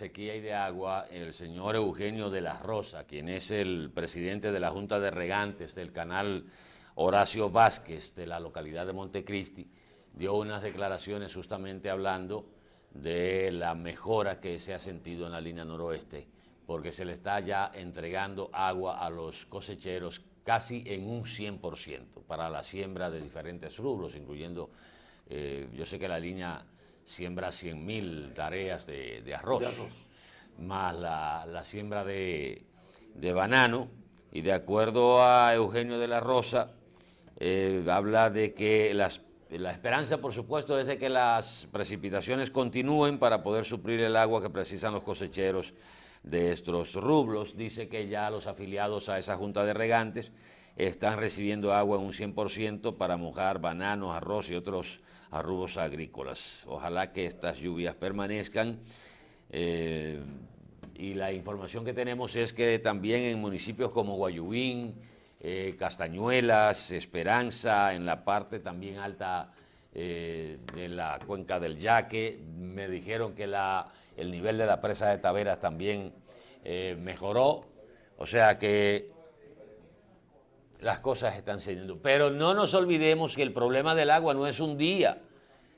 sequía y de agua, el señor Eugenio de la Rosa, quien es el presidente de la Junta de Regantes del canal Horacio Vázquez de la localidad de Montecristi, dio unas declaraciones justamente hablando de la mejora que se ha sentido en la línea noroeste, porque se le está ya entregando agua a los cosecheros casi en un 100% para la siembra de diferentes rubros, incluyendo, yo sé que la línea siembra 100.000 tareas de arroz, más la siembra de banano, y de acuerdo a Eugenio de la Rosa, habla de que la esperanza, por supuesto, es de que las precipitaciones continúen para poder suplir el agua que precisan los cosecheros de estos rubros. Dice que ya los afiliados a esa junta de regantes están recibiendo agua en un 100% para mojar bananos, arroz y otros arrubos agrícolas. Ojalá que estas lluvias permanezcan. Y la información que tenemos es que también en municipios como Guayubín, Castañuelas, Esperanza, en la parte también alta de la cuenca del Yaque, me dijeron que el nivel de la presa de Taveras también mejoró, o sea que las cosas están cediendo. Pero no nos olvidemos que el problema del agua no es un día,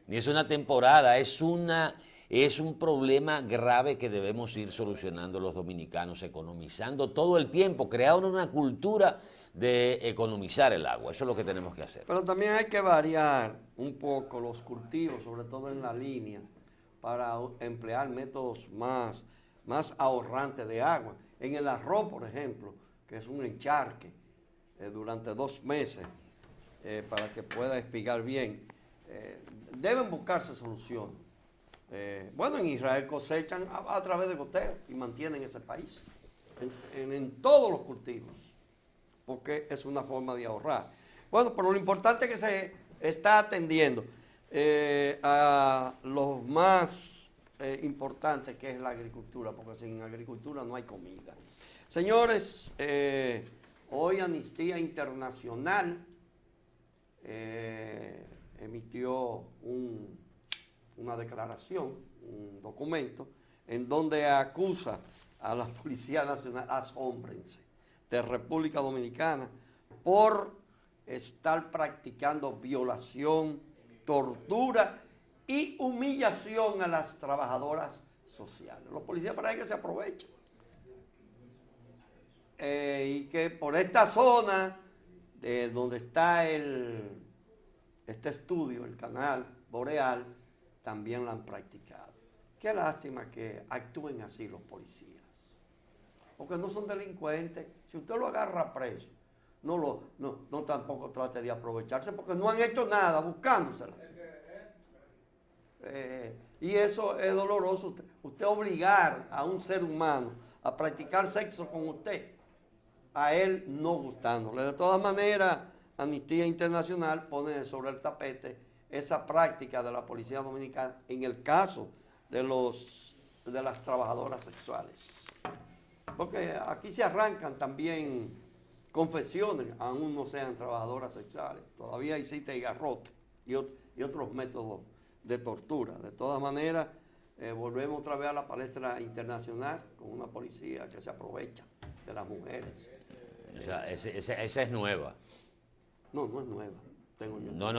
ni es una temporada, es un problema grave que debemos ir solucionando los dominicanos, economizando todo el tiempo, creando una cultura de economizar el agua. Eso es lo que tenemos que hacer. Pero también hay que variar un poco los cultivos, sobre todo en la línea, para emplear métodos más ahorrantes de agua. En el arroz, por ejemplo, que es un encharque durante 2 meses para que pueda espigar bien, deben buscarse soluciones. Bueno, en Israel cosechan a través de goteros y mantienen ese país en todos los cultivos, porque es una forma de ahorrar. Bueno, pero lo importante es que se está atendiendo a lo más importante, que es la agricultura, porque sin agricultura no hay comida. Señores, hoy Amnistía Internacional emitió una declaración, un documento, en donde acusa a la Policía Nacional, asómbrense, de República Dominicana, por estar practicando violación, tortura y humillación a las trabajadoras sociales. Los policías parece que se aprovechan. Y que por esta zona, donde está este estudio, el canal Boreal, también la han practicado. Qué lástima que actúen así los policías, porque no son delincuentes. Si usted lo agarra preso, no tampoco trate de aprovecharse, porque no han hecho nada buscándosela. Y eso es doloroso, usted obligar a un ser humano a practicar sexo con usted, a él no gustándole. De todas maneras, Amnistía Internacional pone sobre el tapete esa práctica de la Policía Dominicana en el caso de las trabajadoras sexuales. Porque aquí se arrancan también confesiones, aún no sean trabajadoras sexuales. Todavía existe garrote y otros métodos de tortura. De todas maneras, volvemos otra vez a la palestra internacional con una policía que se aprovecha de las mujeres. Esa es nueva. No es nueva. No,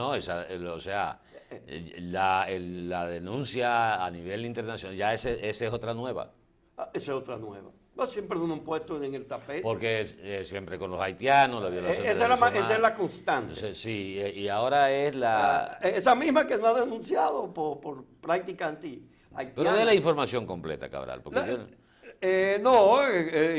la denuncia a nivel internacional, ya esa es otra nueva. Esa es otra nueva. Siempre uno puesto en el tapete. Porque siempre con los haitianos, la violación esa es la constante. Entonces, sí, y ahora es esa misma que no ha denunciado por práctica anti-haitiana. Pero dé la información completa, Cabral, porque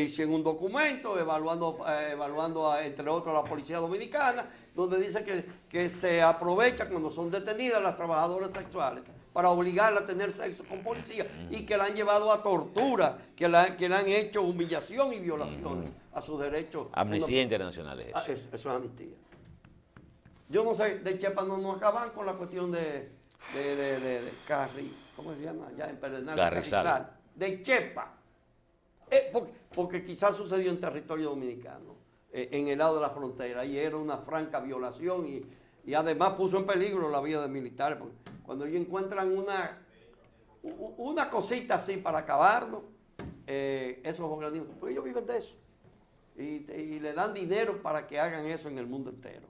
hice un documento evaluando entre otros la Policía Dominicana, donde dice que se aprovecha cuando son detenidas las trabajadoras sexuales para obligarla a tener sexo con policía y que la han llevado a tortura, que le han hecho humillación y violaciones a sus derechos. Amnistía Internacional es eso. Eso es amnistía. Yo no sé, de Chepa no acaban con la cuestión de ¿cómo se llama? Allá en Pedernal. Carrizal. De Chepa. Porque quizás sucedió en territorio dominicano, en el lado de la frontera, y era una franca violación y además puso en peligro la vida de militares. Porque cuando ellos encuentran una cosita así para acabarnos, esos organismos, porque ellos viven de eso. Y le dan dinero para que hagan eso en el mundo entero.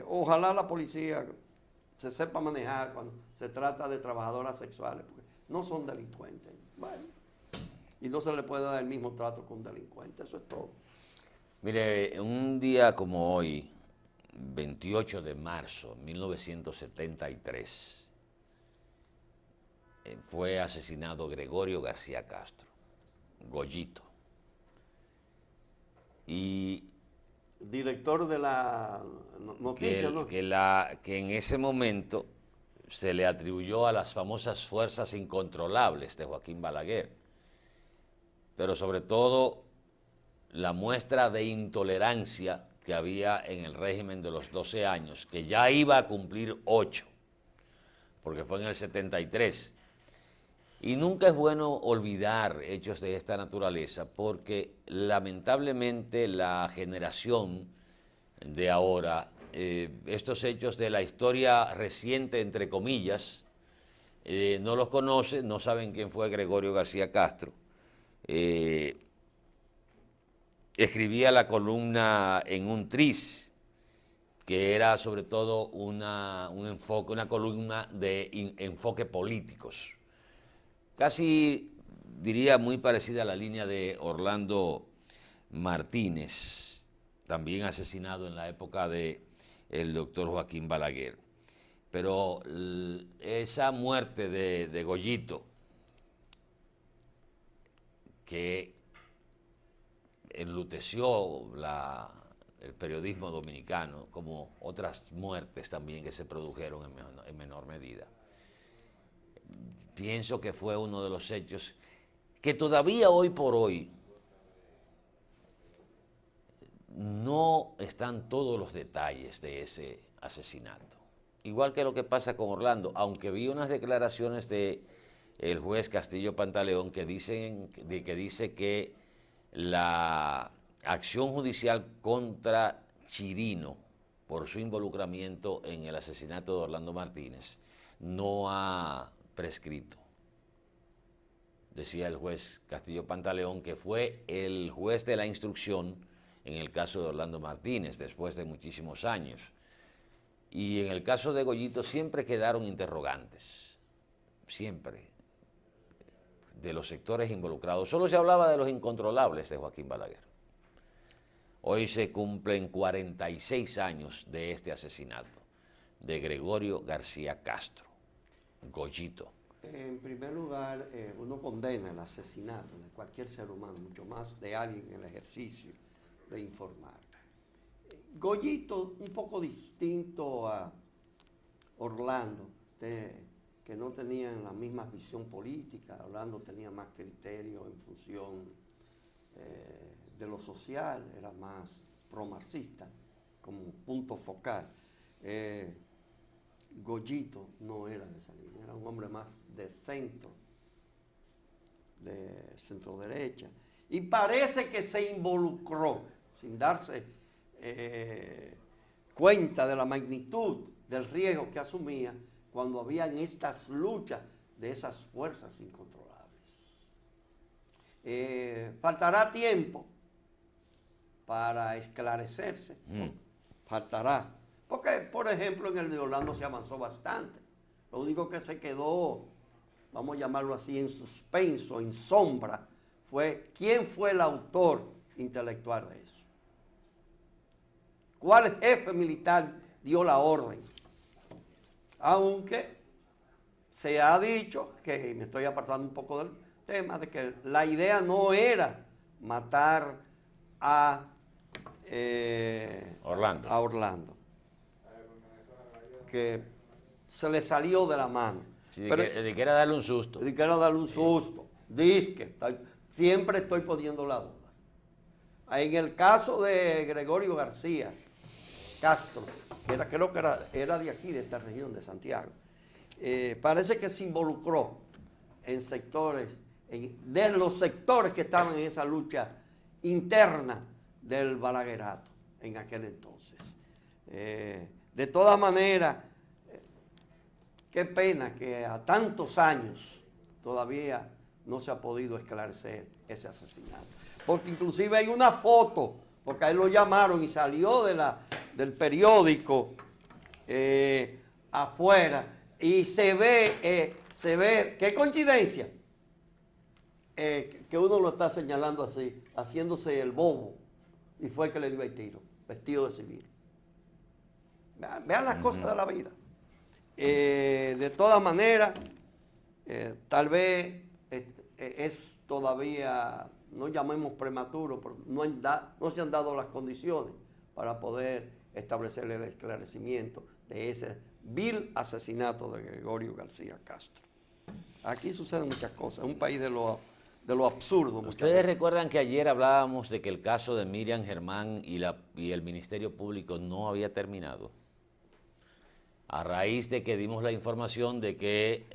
Ojalá la policía se sepa manejar cuando se trata de trabajadoras sexuales, porque no son delincuentes. Bueno, y no se le puede dar el mismo trato que un delincuente, eso es todo. Mire, un día como hoy, 28 de marzo de 1973, fue asesinado Gregorio García Castro, Goyito. Y Director de la noticia, ¿no? que en ese momento se le atribuyó a las famosas fuerzas incontrolables de Joaquín Balaguer, pero sobre todo la muestra de intolerancia que había en el régimen de los 12 años, que ya iba a cumplir 8, porque fue en el 73. Y nunca es bueno olvidar hechos de esta naturaleza, porque lamentablemente la generación de ahora, estos hechos de la historia reciente, entre comillas, no los conoce, no saben quién fue Gregorio García Castro. Escribía la columna en un tris, que era sobre todo una columna de enfoque políticos. Casi diría muy parecida a la línea de Orlando Martínez, también asesinado en la época del doctor Joaquín Balaguer. Pero esa muerte de Goyito, que enluteció el periodismo dominicano, como otras muertes también que se produjeron en menor medida. Pienso que fue uno de los hechos que todavía hoy por hoy no están todos los detalles de ese asesinato. Igual que lo que pasa con Orlando, aunque vi unas declaraciones del juez Castillo Pantaleón que dice que la acción judicial contra Chirino por su involucramiento en el asesinato de Orlando Martínez no ha prescrito. Decía el juez Castillo Pantaleón, que fue el juez de la instrucción en el caso de Orlando Martínez, después de muchísimos años. Y en el caso de Goyito siempre quedaron interrogantes, siempre, de los sectores involucrados. Solo se hablaba de los incontrolables de Joaquín Balaguer. Hoy se cumplen 46 años de este asesinato, de Gregorio García Castro, Goyito. En primer lugar, uno condena el asesinato de cualquier ser humano, mucho más de alguien en el ejercicio de informar. Goyito, un poco distinto a Orlando, que no tenían la misma visión política. Orlando tenía más criterio en función de lo social, era más pro-marxista como punto focal. Goyito no era de esa línea, era un hombre más de centro derecha, y parece que se involucró sin darse cuenta de la magnitud del riesgo que asumía cuando habían estas luchas de esas fuerzas incontrolables. Faltará tiempo para esclarecerse, faltará. Porque, por ejemplo, en el de Orlando se avanzó bastante. Lo único que se quedó, vamos a llamarlo así, en suspenso, en sombra, fue quién fue el autor intelectual de eso. ¿Cuál jefe militar dio la orden? Aunque se ha dicho, que me estoy apartando un poco del tema, de que la idea no era matar a Orlando. Que se le salió de la mano. Sí, de que era darle un susto. De que era darle un susto. Disque. Siempre estoy poniendo la duda. En el caso de Gregorio García Castro, creo que era de aquí, de esta región de Santiago, parece que se involucró en sectores, de los sectores que estaban en esa lucha interna del balaguerato en aquel entonces. De todas maneras, qué pena que a tantos años todavía no se ha podido esclarecer ese asesinato. Porque inclusive hay una foto, porque a él lo llamaron y salió del periódico afuera, y se ve, qué coincidencia, que uno lo está señalando así, haciéndose el bobo, y fue el que le dio el tiro, vestido de civil. Vean las cosas de la vida. De todas maneras, tal vez es todavía, no llamemos prematuro, pero no se han dado las condiciones para poder establecer el esclarecimiento de ese vil asesinato de Gregorio García Castro. Aquí suceden muchas cosas, es un país de lo absurdo. Ustedes recuerdan que ayer hablábamos de que el caso de Miriam Germán y el Ministerio Público no había terminado. A raíz de que dimos la información de que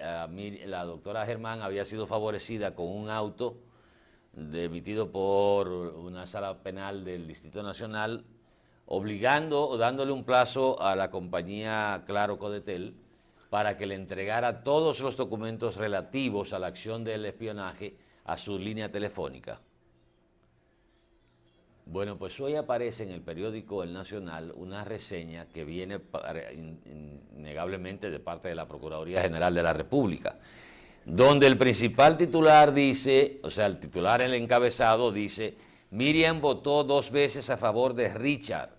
la doctora Germán había sido favorecida con un auto emitido por una sala penal del Distrito Nacional, obligando o dándole un plazo a la compañía Claro Codetel para que le entregara todos los documentos relativos a la acción del espionaje a su línea telefónica. Bueno, pues hoy aparece en el periódico El Nacional una reseña que viene innegablemente de parte de la Procuraduría General de la República, donde el principal titular dice, o sea, el titular en el encabezado dice: Miriam votó 2 veces a favor de Richard.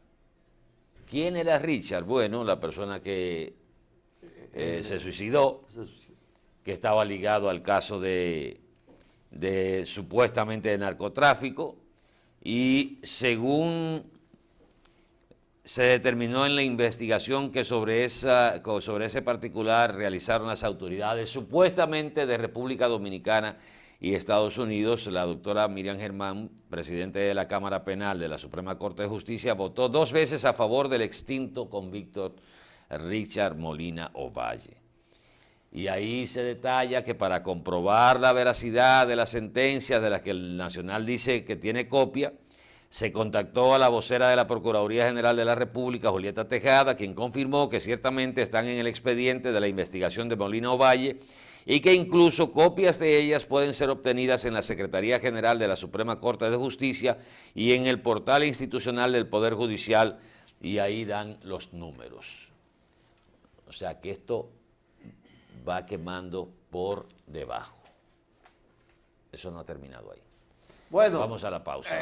¿Quién era Richard? Bueno, la persona que se suicidó, que estaba ligado al caso de supuestamente de narcotráfico, y según se determinó en la investigación que sobre ese particular realizaron las autoridades supuestamente de República Dominicana y Estados Unidos, la doctora Miriam Germán, presidente de la Cámara Penal de la Suprema Corte de Justicia, votó 2 veces a favor del extinto convicto Richard Molina Ovalle. Y ahí se detalla que para comprobar la veracidad de la sentencia de la que el Nacional dice que tiene copia, se contactó a la vocera de la Procuraduría General de la República, Julieta Tejada, quien confirmó que ciertamente están en el expediente de la investigación de Molina Ovalle y que incluso copias de ellas pueden ser obtenidas en la Secretaría General de la Suprema Corte de Justicia y en el portal institucional del Poder Judicial, y ahí dan los números. O sea que esto va quemando por debajo. Eso no ha terminado ahí. Bueno, vamos a la pausa.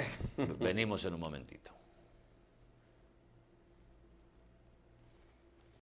Venimos en un momentito.